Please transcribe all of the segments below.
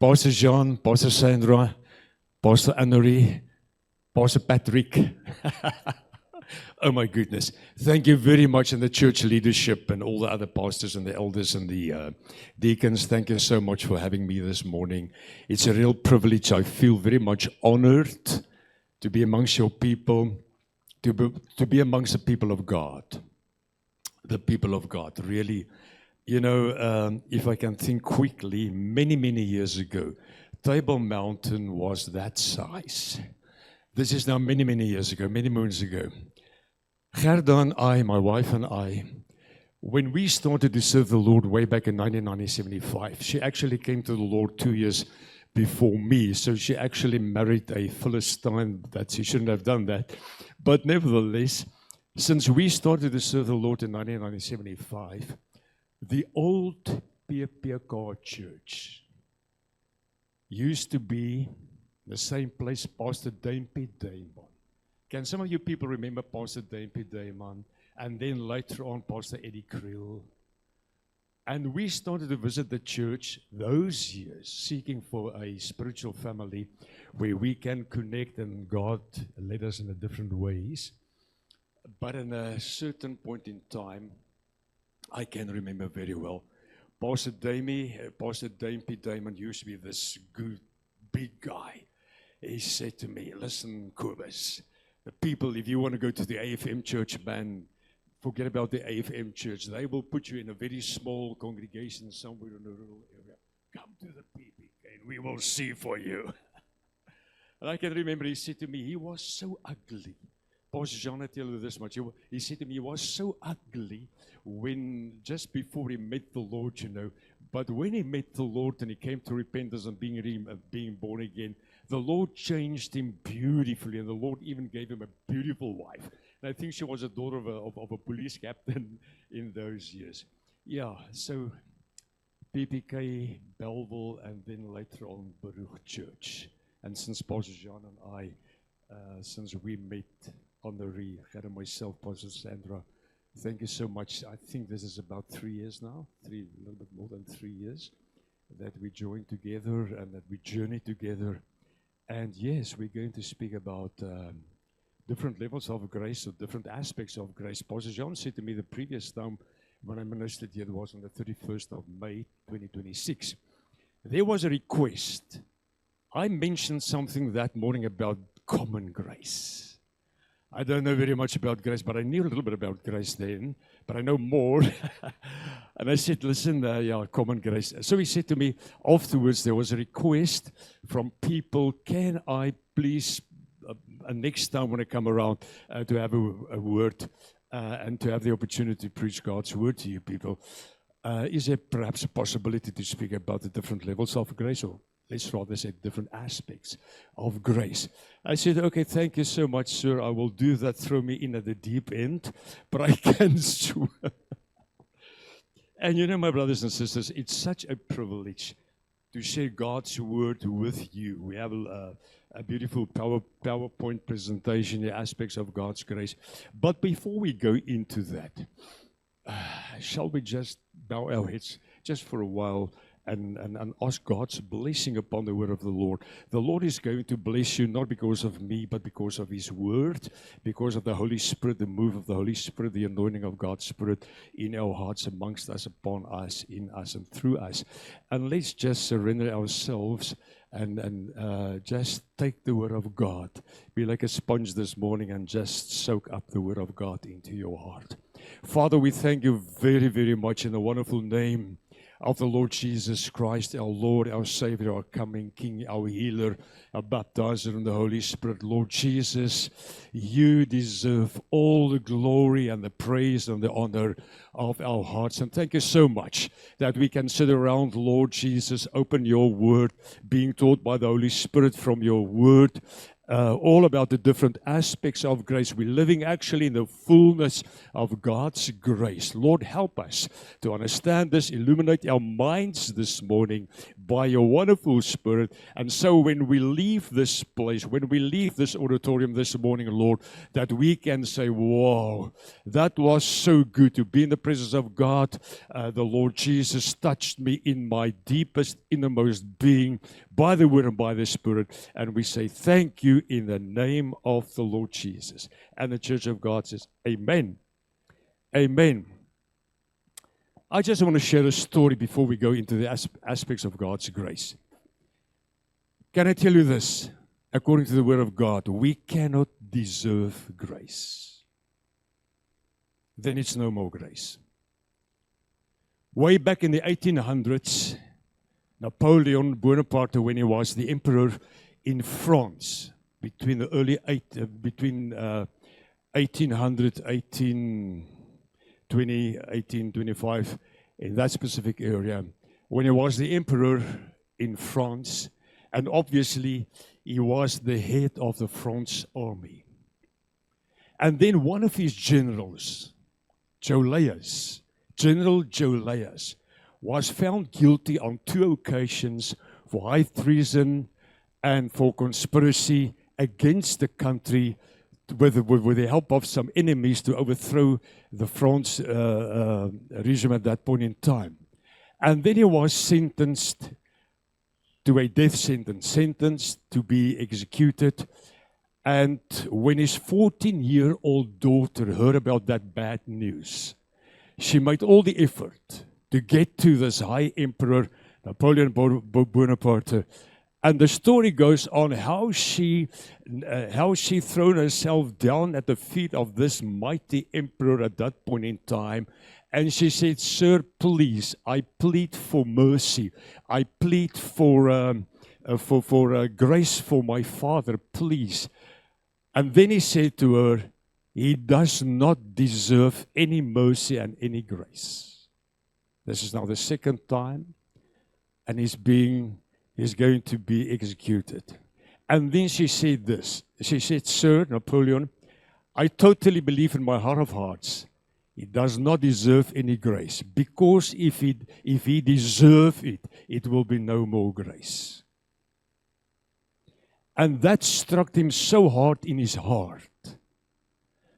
Pastor Jean, Pastor Sandra, Pastor Annerie, Pastor Patrick. Oh my goodness. Thank you very much, and the church leadership and all the other pastors and the elders and the deacons. Thank you so much for having me this morning. It's a real privilege. I feel very much honored to be amongst your people, to be amongst the people of God. The people of God, really. You know, if I can think quickly, many, many years ago, Table Mountain was that size. This is now many, many years ago, many moons ago. Gerda and I, my wife and I, when we started to serve the Lord way back in 1975, she actually came to the Lord 2 years before me. So she actually married a Philistine that she shouldn't have done that. But nevertheless, since we started to serve the Lord in 1975, the old PPK church used to be the same place Pastor Daimpie Daiman. Can some of you people remember Pastor Daimpie Daiman? And then later on, Pastor Eddie Kriel. And we started to visit the church those years, seeking for a spiritual family where we can connect, and God led us in a different ways. But in a certain point in time, I can remember very well, Pastor Daimpie Daiman used to be this good, big guy. He said to me, listen, Kobus, the people, if you want to go to the AFM church, man, forget about the AFM church. They will put you in a very small congregation somewhere in a rural area. Come to the PPK and we will see for you. And I can remember he said to me, he was so ugly. Pastor Jean, I tell you this much. He said to me, he was so ugly when, just before he met the Lord, you know. But when he met the Lord and he came to repentance and being born again, the Lord changed him beautifully, and the Lord even gave him a beautiful wife. And I think she was a daughter of a police captain in those years. Yeah, so PPK, Belleville, and then later on Baruch Church. And since Pastor Jean and I, since we met, Annerie, Gerda, myself, Pastor Sandra, thank you so much. I think this is about 3 years now, a little bit more than 3 years, that we joined together and that we journeyed together. And yes, we're going to speak about different levels of grace, or different aspects of grace. Pastor John said to me the previous time when I ministered here, it was on the 31st of May, 2026. There was a request. I mentioned something that morning about common grace. I don't know very much about grace, but I knew a little bit about grace then, but I know more. And I said, listen, common grace. So he said to me, afterwards there was a request from people, can I please, next time when I come around, to have a word and to have the opportunity to preach God's word to you people. Is there perhaps a possibility to speak about the different levels of grace, or let's rather say different aspects of grace? I said, okay, thank you so much, sir. I will do that. Throw me in at the deep end, but I can swim. And you know, my brothers and sisters, it's such a privilege to share God's word with you. We have a beautiful PowerPoint presentation, the aspects of God's grace. But before we go into that, shall we just bow our heads just for a while and ask God's blessing upon the word of the Lord. The Lord is going to bless you not because of me, but because of His word, because of the Holy Spirit, the move of the Holy Spirit, the anointing of God's Spirit in our hearts, amongst us, upon us, in us, and through us. And let's just surrender ourselves and just take the word of God. Be like a sponge this morning and just soak up the word of God into your heart. Father, we thank you very, very much in the wonderful name of the Lord Jesus Christ, our Lord, our Savior, our coming King, our healer, our baptizer in the Holy Spirit. Lord Jesus, you deserve all the glory and the praise and the honor of our hearts. And thank you so much that we can sit around, Lord Jesus, open your word, being taught by the Holy Spirit from your word, all about the different aspects of grace. We're living actually in the fullness of God's grace. Lord, help us to understand this, illuminate our minds this morning by your wonderful Spirit. And so when we leave this place, when we leave this auditorium this morning, Lord, that we can say, wow, that was so good to be in the presence of God. The Lord Jesus touched me in my deepest, innermost being by the Word and by the Spirit. And we say thank you in the name of the Lord Jesus. And the Church of God says, amen. Amen. I just want to share a story before we go into the aspects of God's grace. Can I tell you this? According to the Word of God, we cannot deserve grace. Then it's no more grace. Way back in the 1800s, Napoleon Bonaparte, when he was the emperor in France, between 1800, 1820, 1825, in that specific area, when he was the emperor in France, and obviously he was the head of the French army. And then one of his generals, Jolias, General Jolias, was found guilty on 2 occasions for high treason and for conspiracy against the country with the help of some enemies to overthrow the French regime at that point in time. And then he was sentenced to a death sentence, sentenced to be executed. And when his 14-year-old daughter heard about that bad news, she made all the effort to get to this high emperor, Napoleon Bonaparte. And the story goes on how she thrown herself down at the feet of this mighty emperor at that point in time. And she said, "Sir, please, I plead for mercy. I plead for grace for my father, please." And then he said to her, "He does not deserve any mercy and any grace." This is now the second time, and he's going to be executed. And then she said this. She said, "Sir, Napoleon, I totally believe in my heart of hearts, he does not deserve any grace, because if he deserves it, it will be no more grace." And that struck him so hard in his heart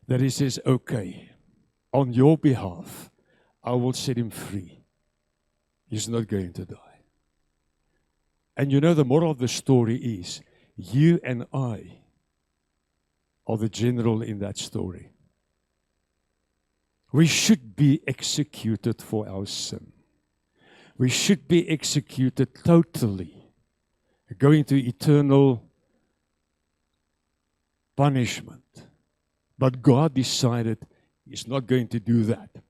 that he says, "Okay, on your behalf, I will set him free. He's not going to die." And you know, the moral of the story is, you and I are the general in that story. We should be executed for our sin. We should be executed totally, going to eternal punishment. But God decided He's not going to do that.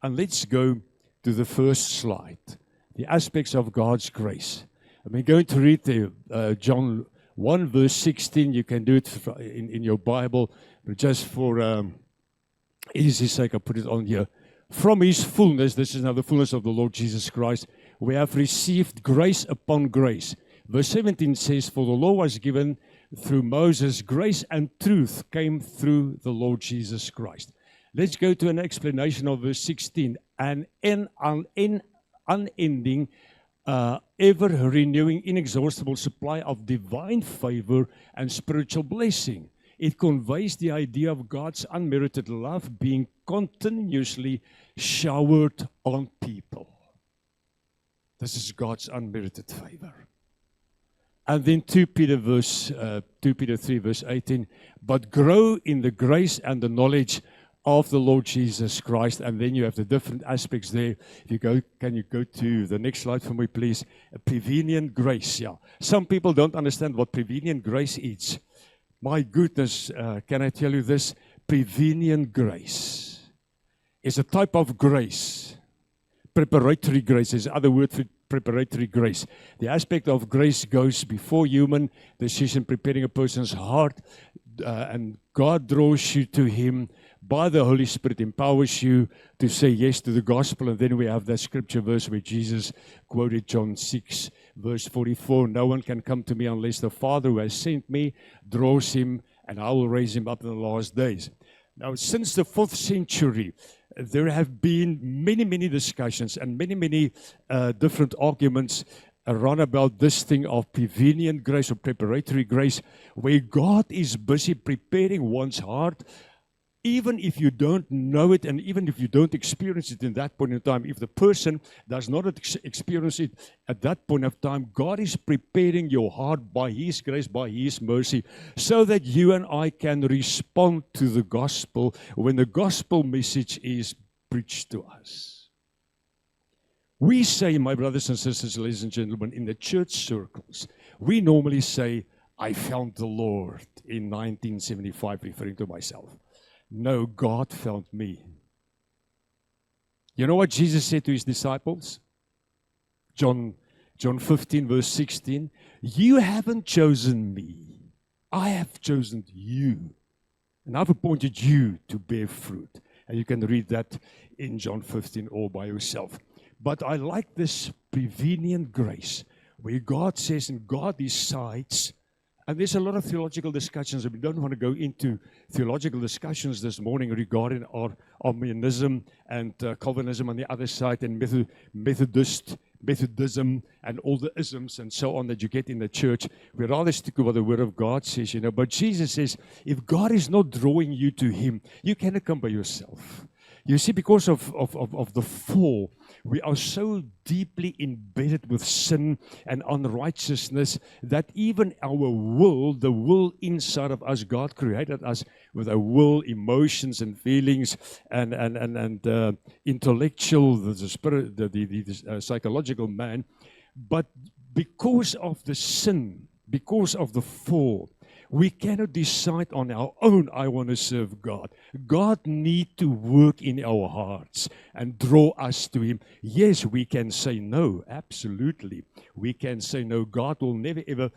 And let's go to the first slide, the aspects of God's grace. I'm going to read the John 1 verse 16. You can do it in your Bible, but just for easy sake, I put it on here. From His fullness, this is now the fullness of the Lord Jesus Christ, we have received grace upon grace. Verse 17 says, "For the law was given through Moses, grace and truth came through the Lord Jesus Christ." Let's go to an explanation of verse 16. An unending, ever-renewing, inexhaustible supply of divine favor and spiritual blessing. It conveys the idea of God's unmerited love being continuously showered on people. This is God's unmerited favor. And then 2 Peter 3 verse 18, "But grow in the grace and the knowledge of the Lord Jesus Christ." And then you have the different aspects there. If you go, can you go to the next slide for me, please? A prevenient grace. Yeah. Some people don't understand what prevenient grace is. My goodness, can I tell you this? Prevenient grace is a type of grace. Preparatory grace is another word for preparatory grace. The aspect of grace goes before human decision, preparing a person's heart, and God draws you to Him by the Holy Spirit, empowers you to say yes to the gospel. And then we have that scripture verse where Jesus quoted John 6, verse 44, no one can come to me unless the Father who has sent me draws him, and I will raise him up in the last days. Now, since the 4th century, there have been many discussions and many different arguments around about this thing of prevenient grace or preparatory grace, where God is busy preparing one's heart, even if you don't know it and even if you don't experience it in that point in time. If the person does not experience it at that point of time, God is preparing your heart by His grace, by His mercy, so that you and I can respond to the gospel when the gospel message is preached to us. We say, my brothers and sisters, ladies and gentlemen, in the church circles, we normally say, I found the Lord in 1975, referring to myself. No, God found me. You know what Jesus said to His disciples? John 15, verse 16. You haven't chosen me. I have chosen you. And I've appointed you to bear fruit. And you can read that in John 15 all by yourself. But I like this prevenient grace, where God says and God decides, and there's a lot of theological discussions, and we don't want to go into theological discussions this morning regarding our Arminianism and Calvinism on the other side, and Methodism, and all the isms and so on that you get in the church. We'd rather stick to what the Word of God says, you know. But Jesus says, if God is not drawing you to Him, you cannot come by yourself. You see, because of the fall, we are so deeply embedded with sin and unrighteousness that even our will, the will inside of us, God created us with a will, emotions and feelings and intellectual, the spirit, the psychological man. But because of the sin, because of the fall, we cannot decide on our own, I want to serve God. God needs to work in our hearts and draw us to Him. Yes, we can say no, absolutely. We can say no. God will never ever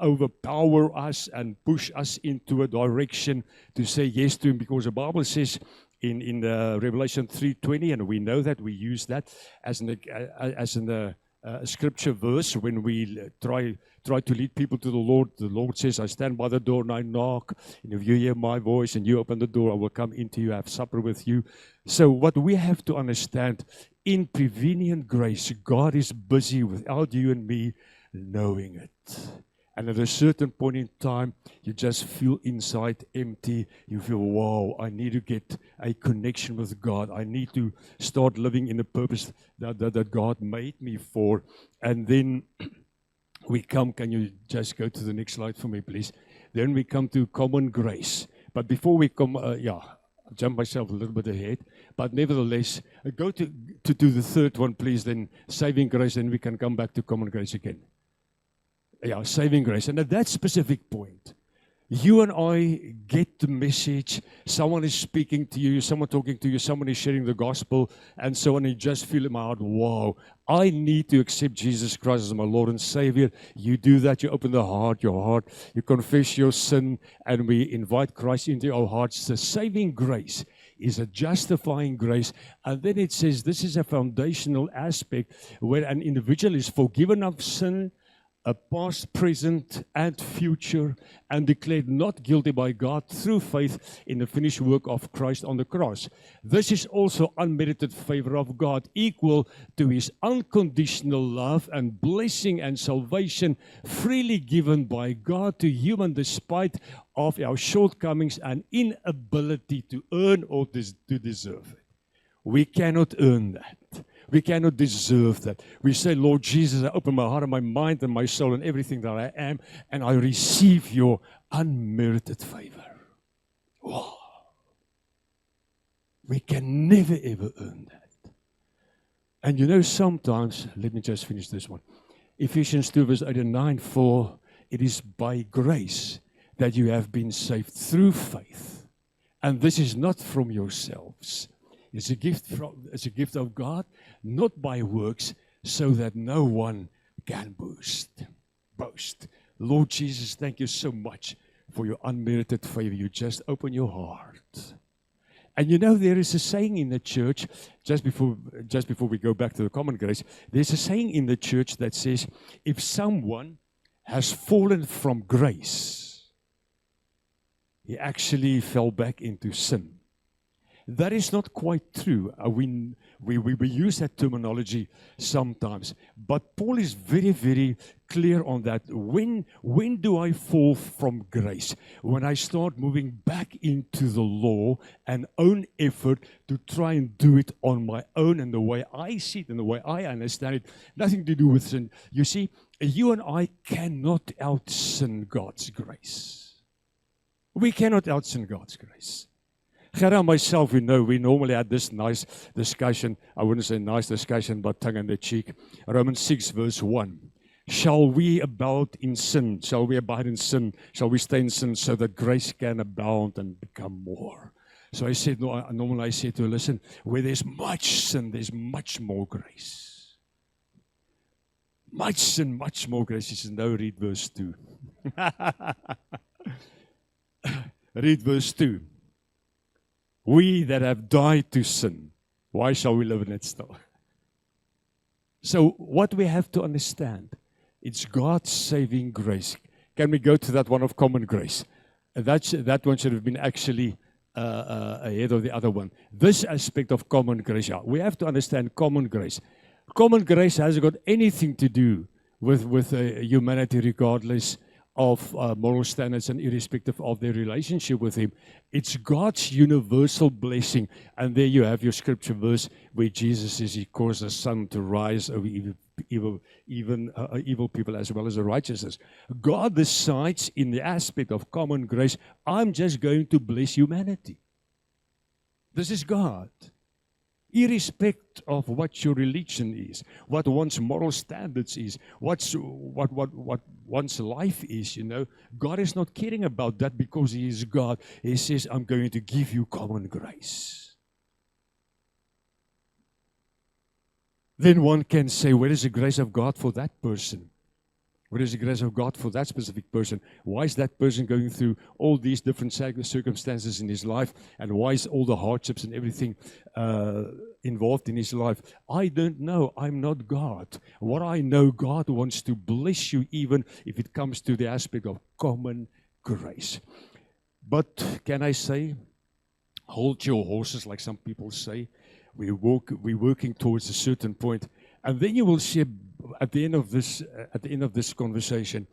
overpower us and push us into a direction to say yes to Him, because the Bible says in Revelation 3:20, and we know that, we use that as a scripture verse when we try to lead people to the Lord. The Lord says, I stand by the door and I knock, and if you hear my voice and you open the door, I will come into you, have supper with you. So what we have to understand, in prevenient grace, God is busy without you and me knowing it. And at a certain point in time, you just feel inside empty. You feel, wow, I need to get a connection with God. I need to start living in the purpose that God made me for. And then we come, can you just go to the next slide for me, please? Then we come to common grace. But before we come, I jump myself a little bit ahead. But nevertheless, go to the third one, please, then saving grace, then we can come back to common grace again. Yeah, saving grace. And at that specific point, you and I get the message. Someone is speaking to you, someone talking to you, someone is sharing the gospel, and so on. You just feel in my heart, wow, I need to accept Jesus Christ as my Lord and Savior. You do that, you open your heart, you confess your sin, and we invite Christ into our hearts. The saving grace is a justifying grace. And then it says this is a foundational aspect where an individual is forgiven of sin, a past, present, and future, and declared not guilty by God through faith in the finished work of Christ on the cross. This is also unmerited favor of God, equal to His unconditional love and blessing and salvation freely given by God to human despite of our shortcomings and inability to earn or to deserve it. We cannot earn that. We cannot deserve that. We say, Lord Jesus, I open my heart and my mind and my soul and everything that I am, and I receive your unmerited favor. Wow. We can never ever earn that. And you know, sometimes, let me just finish this one. Ephesians 2 verse 8 and 9, for it is by grace that you have been saved through faith. And this is not from yourselves. It's a gift of God, not by works, so that no one can boast. Lord Jesus, thank you so much for your unmerited favor. You just open your heart And you know, there is a saying in the church, just before we go back to the common grace, there's a saying in the church that says, if someone has fallen from grace, he actually fell back into sin. That is not quite true. We use that terminology sometimes. But Paul is very, very clear on that. When do I fall from grace? When I start moving back into the law and own effort to try and do it on my own and the way I see it and the way I understand it. Nothing to do with sin. You see, you and I cannot out-sin God's grace. We cannot out-sin God's grace. Gerda and myself, we normally had this nice discussion. I wouldn't say nice discussion, but tongue in the cheek. Romans 6 verse 1. Shall we abide in sin? Shall we abide in sin? Shall we stay in sin so that grace can abound and become more? So I said, normally I say to her, listen, where there's much sin, there's much more grace. Much sin, much more grace. She says, no, read verse 2. Read verse 2. We that have died to sin, why shall we live in it still? So what we have to understand, it's God's saving grace. Can we go to that one of common grace? That one should have been actually ahead of the other one. This aspect of common grace, we have to understand common grace. Common grace hasn't got anything to do with humanity regardless of moral standards and irrespective of their relationship with Him. It's God's universal blessing. And there you have your scripture verse where Jesus says He caused the sun to rise over evil people as well as the righteousness. God decides in the aspect of common grace, I'm just going to bless humanity. This is God. Irrespective of what your religion is, what one's moral standards is, what one's life is, God is not caring about that because He is God. He says, I'm going to give you common grace. Then one can say, where is the grace of God for that person? Where is the grace of God for that specific person? Why is that person going through all these different circumstances in his life? And why is all the hardships and everything involved in his life? I don't know. I'm not God. What I know, God wants to bless you even if it comes to the aspect of common grace. But can I say, hold your horses, like some people say. We're working towards a certain point. And then you will see at the end of this conversation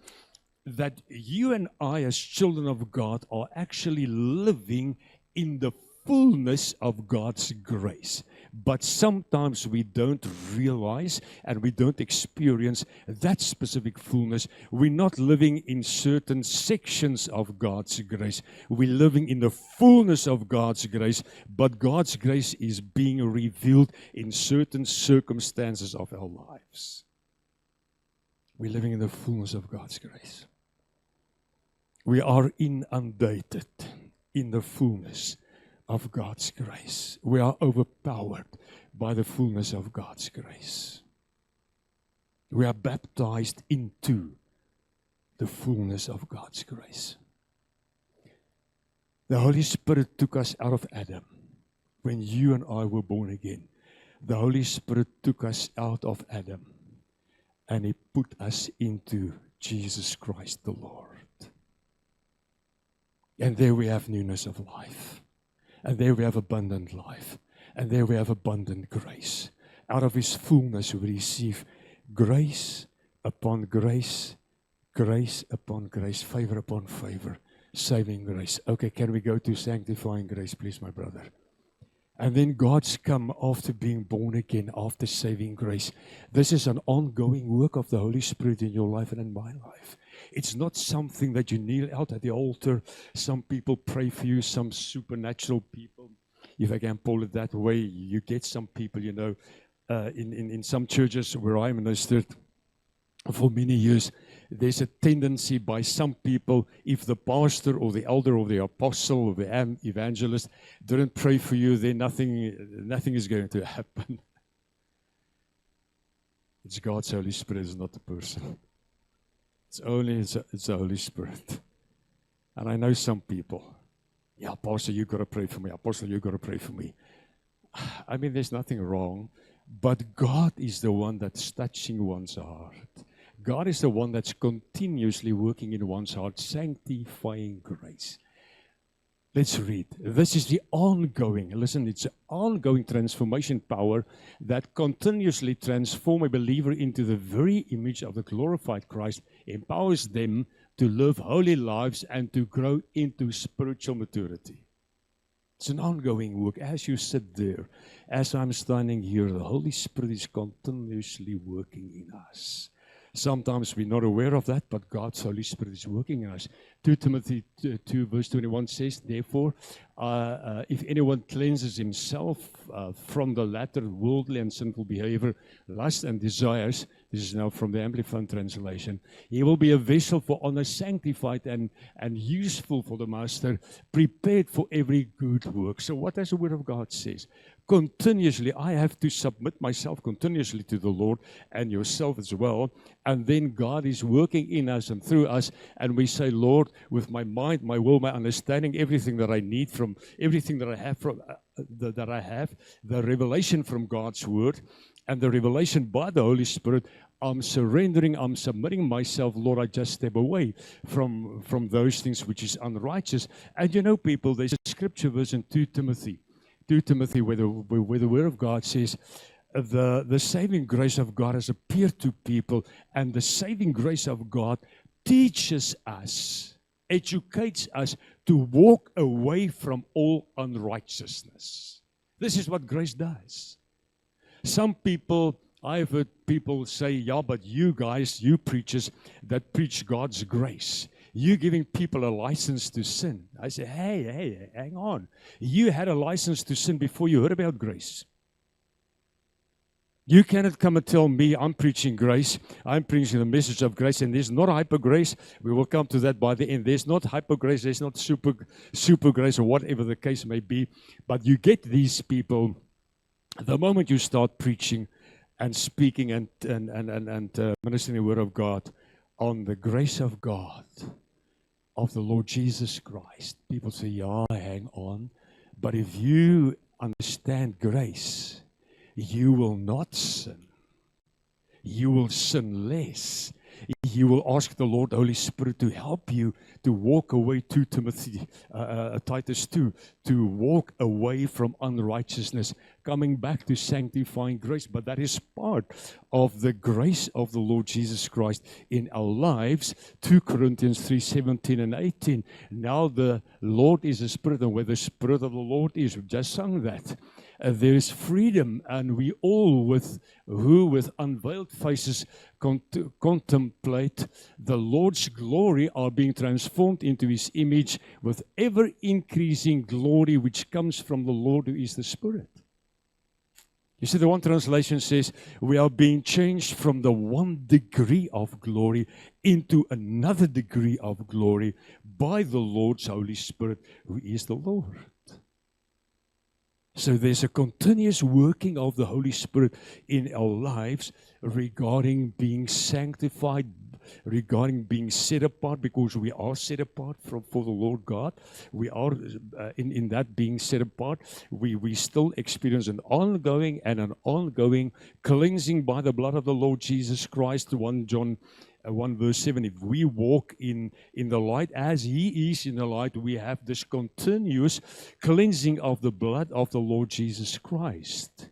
that you and I as children of God are actually living in the fullness of God's grace. But sometimes we don't realize and we don't experience that specific fullness. We're not living in certain sections of God's grace. We're living in the fullness of God's grace, but God's grace is being revealed in certain circumstances of our lives. We're living in the fullness of God's grace. We are inundated in the fullness of God's grace. We are overpowered by the fullness of God's grace. We are baptized into the fullness of God's grace. The Holy Spirit took us out of Adam when you and I were born again. The Holy Spirit took us out of Adam and He put us into Jesus Christ the Lord. And there we have newness of life. And there we have abundant life. And there we have abundant grace. Out of His fullness we receive grace upon grace, grace upon grace, favor upon favor, saving grace. Okay, can we go to sanctifying grace, please, my brother? And then God's come after being born again, after saving grace. This is an ongoing work of the Holy Spirit in your life and in my life. It's not something that you kneel out at the altar. Some people pray for you, some supernatural people. If I can call it that way, you get some people, in some churches where I ministered for many years, there's a tendency by some people, if the pastor or the elder or the apostle or the evangelist didn't pray for you, then nothing is going to happen. It's God's Holy Spirit, it's not the person. It's the Holy Spirit. And I know some people. Yeah, Pastor, you got to pray for me. Apostle, you got to pray for me. I mean, there's nothing wrong, but God is the one that's touching one's heart. God is the one that's continuously working in one's heart, sanctifying grace. Let's read. This is the ongoing, listen, it's an ongoing transformation power that continuously transforms a believer into the very image of the glorified Christ, empowers them to live holy lives and to grow into spiritual maturity. It's an ongoing work. As you sit there, as I'm standing here, the Holy Spirit is continuously working in us. Sometimes we're not aware of that, but God's Holy Spirit is working in us. 2 Timothy 2 verse 21 says, therefore, if anyone cleanses himself from the latter worldly and sinful behavior, lust and desires, this is now from the Amplified translation, he will be a vessel for honor, sanctified and useful for the master, prepared for every good work. So what does the Word of God says? Continuously, I have to submit myself continuously to the Lord and yourself as well. And then God is working in us and through us. And we say, Lord, with my mind, my will, my understanding, everything that I need from, everything that I have from, the revelation from God's Word and the revelation by the Holy Spirit, I'm surrendering, I'm submitting myself. Lord, I just step away from those things which is unrighteous. And you know, people, there's a scripture verse in 2 Timothy where the Word of God says, the saving grace of God has appeared to people, and the saving grace of God teaches us, educates us to walk away from all unrighteousness. This is what grace does. Some people, I've heard people say, yeah, but you guys, you preachers that preach God's grace, you're giving people a license to sin. I say, hey, hang on. You had a license to sin before you heard about grace. You cannot come and tell me I'm preaching grace. I'm preaching the message of grace, and there's not hyper grace. We will come to that by the end. There's not hyper grace. There's not super grace, or whatever the case may be. But you get these people, the moment you start preaching and speaking and ministering the Word of God on the grace of God, of the Lord Jesus Christ, people say, yeah, hang on. But if you understand grace, you will not sin. You will sin less. You will ask the Lord, Holy Spirit, to help you to walk away to Titus 2, to walk away from unrighteousness, coming back to sanctifying grace. But that is part of the grace of the Lord Jesus Christ in our lives. 2 Corinthians 3:17 and 18. Now the Lord is a spirit, and where the Spirit of the Lord is, we just sung that. There is freedom, and we all with unveiled faces contemplate the Lord's glory are being transformed into His image with ever-increasing glory which comes from the Lord who is the Spirit. You see, the one translation says, we are being changed from the one degree of glory into another degree of glory by the Lord's Holy Spirit, who is the Lord. So there's a continuous working of the Holy Spirit in our lives regarding being sanctified, regarding being set apart, because we are set apart for the Lord God. We are in that being set apart. We still experience an ongoing cleansing by the blood of the Lord Jesus Christ. 1 John 1 verse 7, if we walk in the light as He is in the light, we have this continuous cleansing of the blood of the Lord Jesus Christ.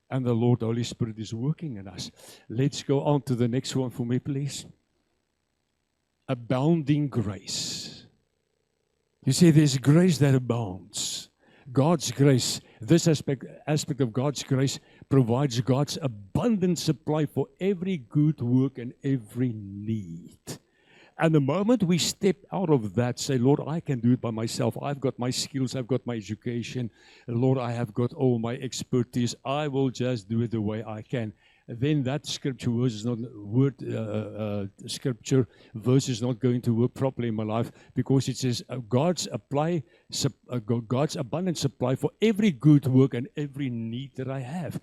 And the Lord Holy Spirit is working in us. Let's go on to the next one for me, please. Abounding grace. You see, there's grace that abounds. God's grace, this aspect of God's grace provides God's abundant supply for every good work and every need. And the moment we step out of that, say, Lord, I can do it by myself. I've got my skills, I've got my education. Lord, I have got all my expertise. I will just do it the way I can. Then that scripture verse is not scripture verse is not going to work properly in my life, because it says God's abundant supply for every good work and every need that I have.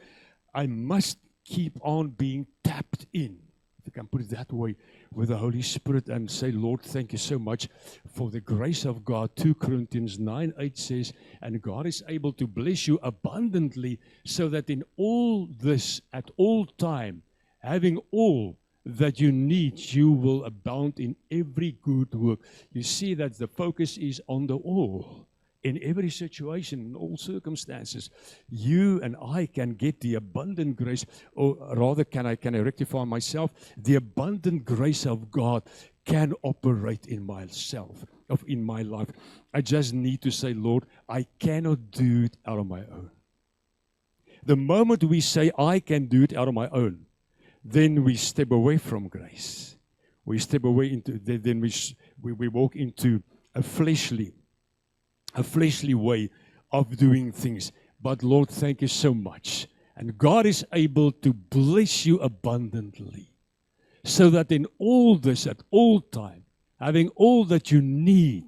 I must keep on being tapped in you can put it that way, with the Holy Spirit and say, Lord, thank you so much for the grace of God. 2 Corinthians 9:8 says, and God is able to bless you abundantly, so that in all this, at all time, having all that you need, you will abound in every good work. You see that the focus is on the all. In every situation, in all circumstances, you and I can get the abundant grace, or rather, can I rectify myself? The abundant grace of God can operate in myself, in my life. I just need to say, Lord, I cannot do it out of my own. The moment we say, I can do it out of my own, then we step away from grace. We step away into, then we walk into a fleshly way of doing things. But Lord, thank you so much. And God is able to bless you abundantly, so that in all this, at all time, having all that you need,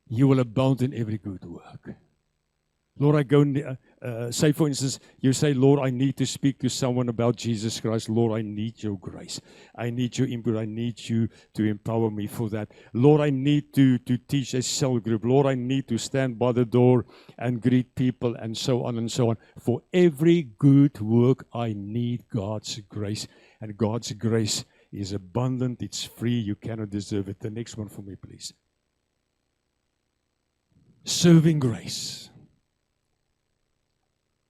you will abound in every good work. Lord, I go and say, for instance, you say, Lord, I need to speak to someone about Jesus Christ. Lord, I need your grace. I need your input. I need you to empower me for that. Lord, I need to teach a cell group. Lord, I need to stand by the door and greet people, and so on and so on. For every good work, I need God's grace. And God's grace is abundant. It's free. You cannot deserve it. The next one for me, please. Serving grace.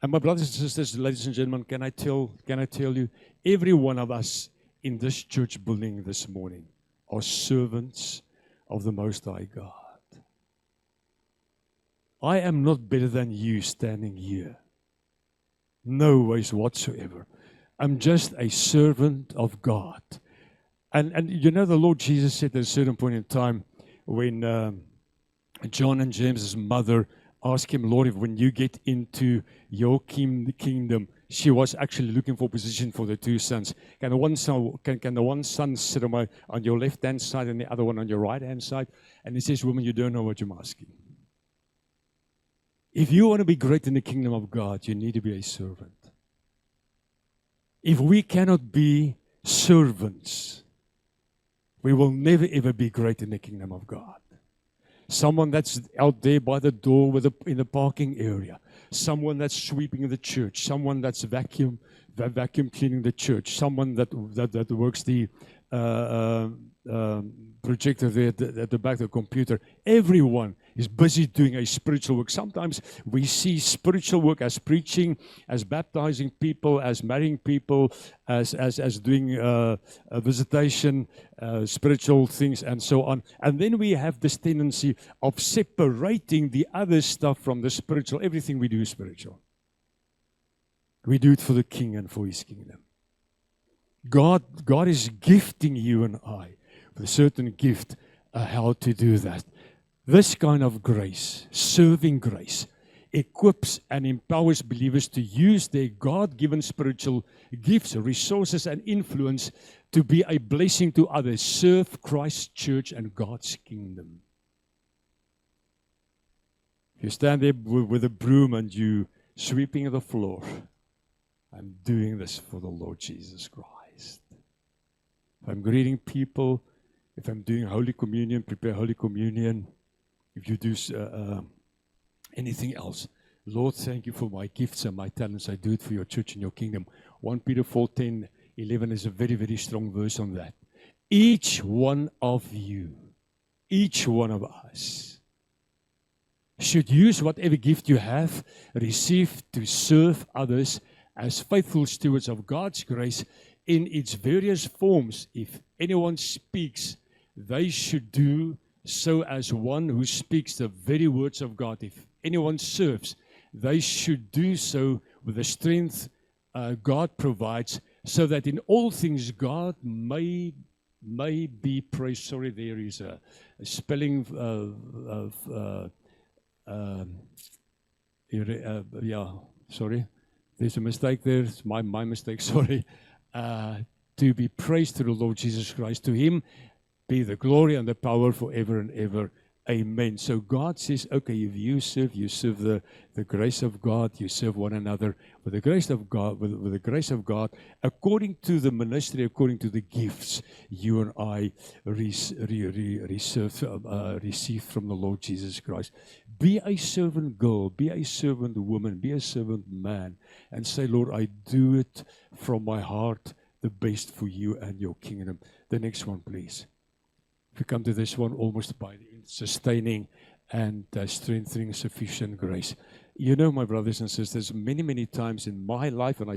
And my brothers and sisters, ladies and gentlemen, can I tell you, every one of us in this church building this morning are servants of the Most High God. I am not better than you standing here. No ways whatsoever. I'm just a servant of God. And you know, the Lord Jesus said at a certain point in time, when John and James's mother asked him, Lord, if when you get into your kingdom, she was actually looking for position for the two sons. Can the one son sit on your left-hand side and the other one on your right-hand side? And he says, woman, you don't know what you're asking. If you want to be great in the kingdom of God, you need to be a servant. If we cannot be servants, we will never ever be great in the kingdom of God. Someone that's out there by the door in the parking area. Someone that's sweeping the church. Someone that's vacuum cleaning the church. Someone that works the projector there at the back of the computer. Everyone is busy doing a spiritual work. Sometimes we see spiritual work as preaching, as baptizing people, as marrying people, as doing a visitation, spiritual things, and so on. And then we have this tendency of separating the other stuff from the spiritual. Everything we do is spiritual. We do it for the King and for His kingdom. God is gifting you and I with a certain gift, how to do that. This kind of grace, serving grace, equips and empowers believers to use their God-given spiritual gifts, resources, and influence to be a blessing to others, serve Christ's church and God's kingdom. If you stand there with a broom and you sweeping the floor, I'm doing this for the Lord Jesus Christ. If I'm greeting people, if I'm doing Holy Communion, prepare Holy Communion, if you do anything else, Lord, thank you for my gifts and my talents. I do it for your church and your kingdom. 1 Peter 4:10-11 is a very, very strong verse on that. Each one of you, each one of us, should use whatever gift you have received to serve others as faithful stewards of God's grace in its various forms. If anyone speaks, they should do so as one who speaks the very words of God. If anyone serves, they should do so with the strength God provides, so that in all things God may be praised. Sorry, there is a spelling sorry. There's a mistake there. It's my mistake, sorry. To be praised to the Lord Jesus Christ. To Him be the glory and the power forever and ever. Amen. So God says, okay, if you serve the grace of God, you serve one another with the grace of God, with the grace of God, according to the ministry, according to the gifts you and I receive from the Lord Jesus Christ. Be a servant girl, be a servant woman, be a servant man, and say, Lord, I do it from my heart, the best for you and your kingdom. The next one, please. If we come to this one, almost by the end, sustaining and strengthening sufficient grace. You know, my brothers and sisters, many, many times in my life, and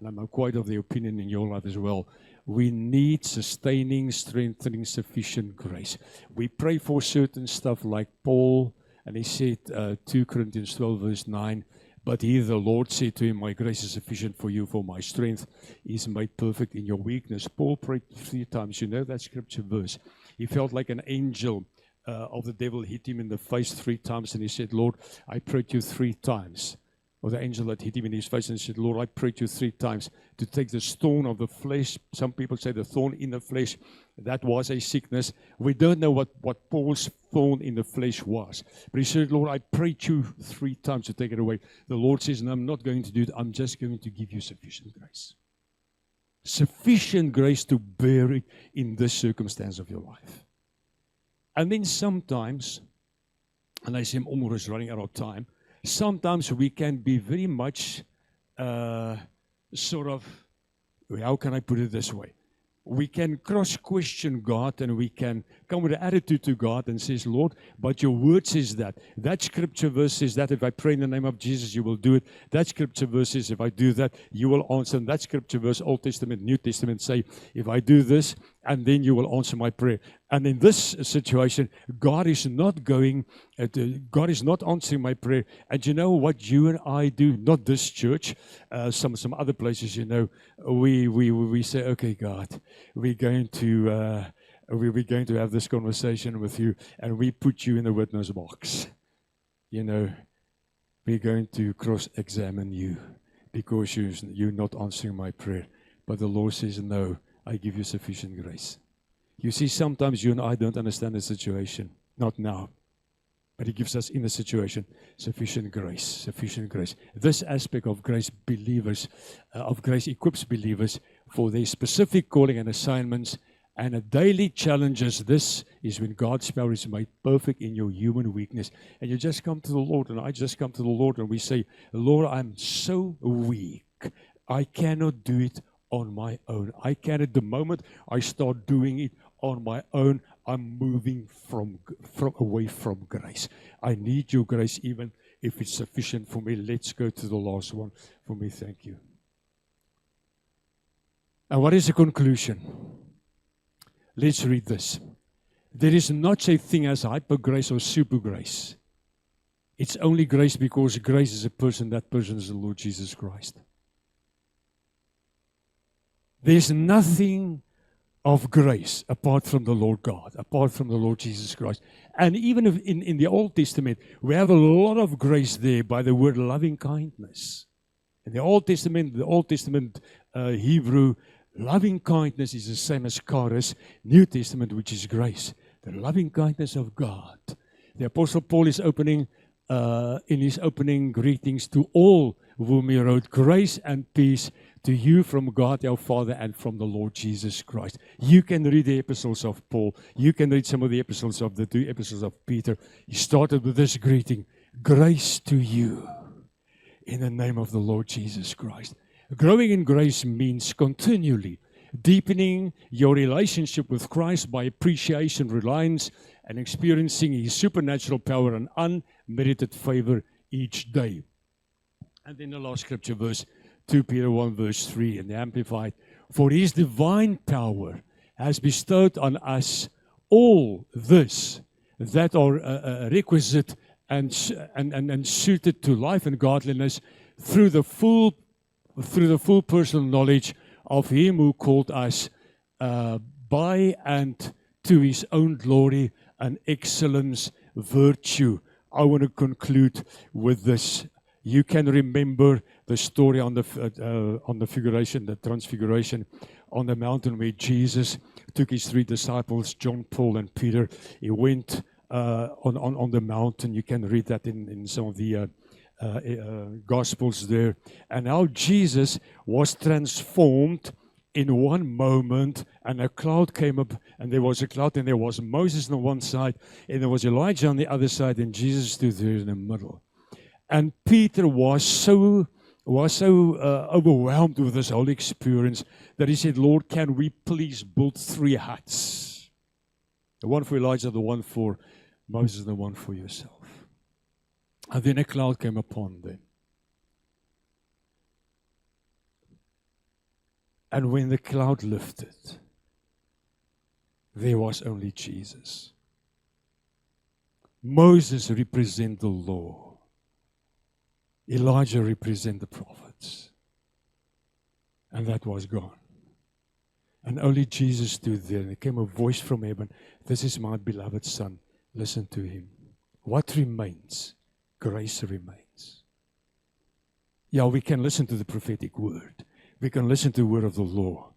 I'm quite of the opinion in your life as well, we need sustaining, strengthening, sufficient grace. We pray for certain stuff like Paul, and he said, 2 Corinthians 12, verse 9, but he, the Lord, said to him, my grace is sufficient for you, for my strength is made perfect in your weakness. Paul prayed 3 times. You know that scripture verse. He felt like an angel of the devil hit him in the face 3 times, and he said, Lord, I prayed you 3 times. Or the angel that hit him in his face and said, Lord, I prayed you 3 times to take the stone of the flesh. Some people say the thorn in the flesh. That was a sickness. We don't know what Paul's thorn in the flesh was. But he said, Lord, I prayed you 3 times to take it away. The Lord says, no, I'm not going to do it. I'm just going to give you sufficient grace. Sufficient grace to bear it in this circumstance of your life. And then sometimes, and I see I'm almost running out of time, sometimes we can be very much sort of, how can I put it this way? We can cross-question God, and we can come with an attitude to God and says, Lord, but your word says that. That scripture verse says that if I pray in the name of Jesus, you will do it. That scripture verse says if I do that, you will answer. And that scripture verse, Old Testament, New Testament, say, if I do this, and then you will answer my prayer. And in this situation, God is not answering my prayer. And you know what you and I do? Not this church, some other places, you know, we say, okay, God, we're going to have this conversation with you, and we put you in the witness box. You know, we're going to cross-examine you because you're not answering my prayer. But the Lord says, no, I give you sufficient grace. You see, sometimes you and I don't understand the situation. Not now. But He gives us in the situation sufficient grace. Sufficient grace. This aspect of grace, grace equips believers for their specific calling and assignments and a daily challenges. This is when God's power is made perfect in your human weakness. And you just come to the Lord, and I just come to the Lord, and we say, Lord, I'm so weak. I cannot do it on my own. I can. At the moment I start doing it on my own, I'm moving from away from grace. I need your grace, even if it's sufficient for me. Let's go to the last one for me. Thank you. And what is the conclusion? Let's read this. There is not such a thing as hyper grace or super grace. It's only grace, because grace is a person. That person is the Lord Jesus Christ. There's nothing of grace apart from the Lord God, apart from the Lord Jesus Christ. And even if in the Old Testament, we have a lot of grace there by the word loving kindness. In the Old Testament, Hebrew, loving kindness is the same as charis. New Testament, which is grace. The loving kindness of God. The Apostle Paul is in his opening greetings to all whom he wrote, grace and peace to you from God our Father and from the Lord Jesus Christ. You can read the epistles of Paul. You can read some of the epistles of the 2 epistles of Peter. He started with this greeting, grace to you in the name of the Lord Jesus Christ. Growing in grace means continually deepening your relationship with Christ by appreciation, reliance, and experiencing His supernatural power and unmerited favor each day. And then the last scripture verse, 2 Peter 1 verse 3 in the Amplified. For His divine power has bestowed on us all this that are requisite and suited to life and godliness through the full personal knowledge of Him who called us by and to His own glory and excellence, virtue. I want to conclude with this. You can remember the story on the figuration, the transfiguration on the mountain, where Jesus took His 3 disciples, John, Paul, and Peter. He went on the mountain. You can read that in some of the Gospels there. And how Jesus was transformed in one moment, and a cloud came up, and there was a cloud, and there was Moses on one side, and there was Elijah on the other side, and Jesus stood there in the middle. And Peter was so overwhelmed with this whole experience that he said, Lord, can we please build 3 huts? The one for Elijah, the one for Moses, and the one for yourself. And then a cloud came upon them. And when the cloud lifted, there was only Jesus. Moses represented the law. Elijah represented the prophets. And that was gone. And only Jesus stood there. And there came a voice from heaven. This is my beloved Son. Listen to him. What remains? Grace remains. Yeah, we can listen to the prophetic word. We can listen to the word of the law.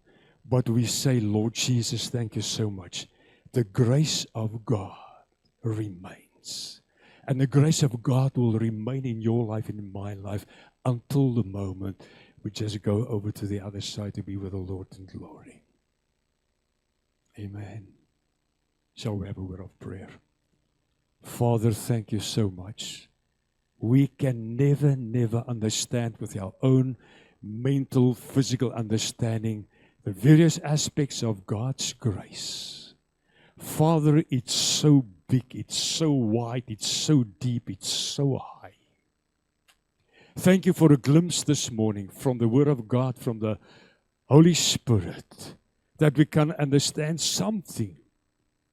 But we say, Lord Jesus, thank you so much. The grace of God remains. And the grace of God will remain in your life and in my life until the moment we just go over to the other side to be with the Lord in glory. Amen. Shall we have a word of prayer? Father, thank you so much. We can never understand with our own mental, physical understanding the various aspects of God's grace. Father, it's so big, it's so wide, it's so deep, it's so high. Thank you for a glimpse this morning from the Word of God, from the Holy Spirit, that we can understand something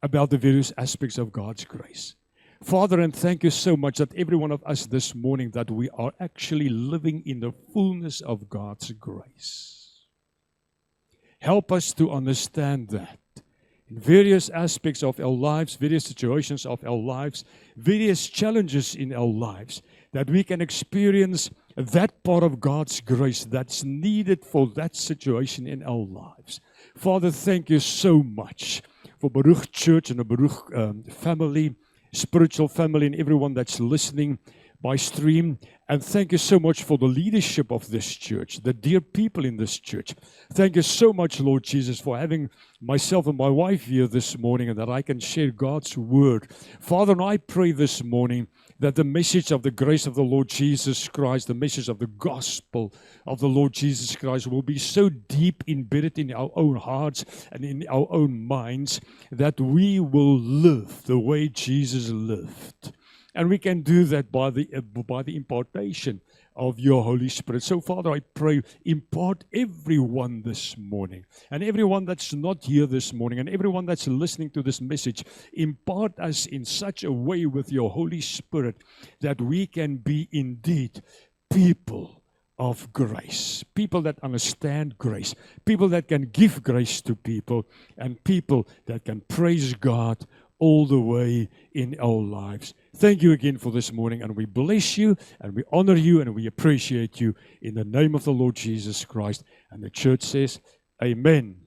about the various aspects of God's grace. Father, and thank you so much that every one of us this morning, that we are actually living in the fullness of God's grace. Help us to understand that in various aspects of our lives, various situations of our lives, various challenges in our lives, that we can experience that part of God's grace that's needed for that situation in our lives. Father, thank you so much for Baruch Church and the Baruch family, spiritual family, and everyone that's listening by stream. And thank you so much for the leadership of this church, the dear people in this church. Thank you so much, Lord Jesus, for having myself and my wife here this morning and that I can share God's word. Father, and I pray this morning that the message of the grace of the Lord Jesus Christ, the message of the gospel of the Lord Jesus Christ will be so deep embedded in our own hearts and in our own minds that we will live the way Jesus lived. And we can do that by the impartation of your Holy Spirit. So, Father, I pray, impart everyone this morning, and everyone that's not here this morning, and everyone that's listening to this message, impart us in such a way with your Holy Spirit that we can be indeed people of grace, people that understand grace, people that can give grace to people, and people that can praise God all the way in our lives. Thank you again for this morning, and we bless you, and we honor you, and we appreciate you in the name of the Lord Jesus Christ. And the church says, Amen.